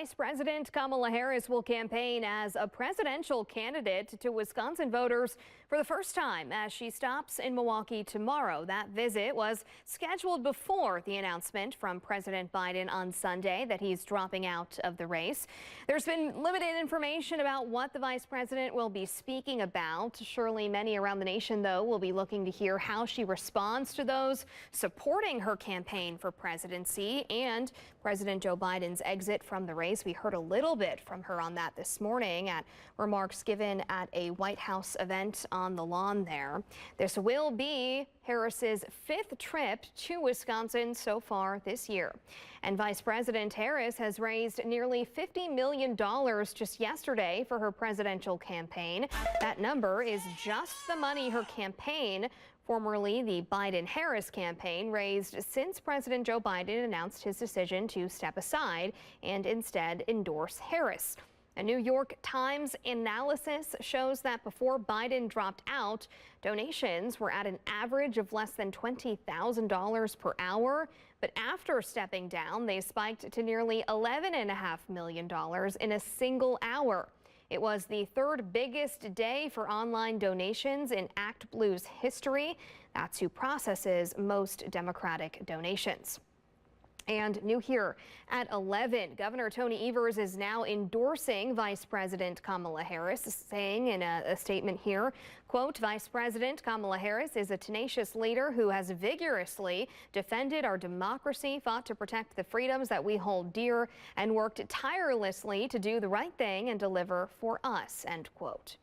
Vice President Kamala Harris will campaign as a presidential candidate to Wisconsin voters for the first time as she stops in Milwaukee tomorrow. That visit was scheduled before the announcement from President Biden on Sunday that he's dropping out of the race. There's been limited information about what the vice president will be speaking about. Surely many around the nation, though, will be looking to hear how she responds to those supporting her campaign for presidency and President Joe Biden's exit from the race. We heard a little bit from her on that this morning at remarks given at a White House event on the lawn there. This will be Harris's fifth trip to Wisconsin so far this year. And Vice President Harris has raised nearly $50 million just yesterday for her presidential campaign. That number is just the money her campaign, formerly the Biden-Harris campaign, raised since President Joe Biden announced his decision to step aside and instead endorse Harris. A New York Times analysis shows that before Biden dropped out, donations were at an average of less than $20,000 per hour. But after stepping down, they spiked to nearly $11.5 million in a single hour. It was the third biggest day for online donations in Act Blue's history. That's who processes most Democratic donations. And new here at 11, Governor Tony Evers is now endorsing Vice President Kamala Harris, saying in a statement here, quote, Vice President Kamala Harris is a tenacious leader who has vigorously defended our democracy, fought to protect the freedoms that we hold dear, and worked tirelessly to do the right thing and deliver for us, end quote.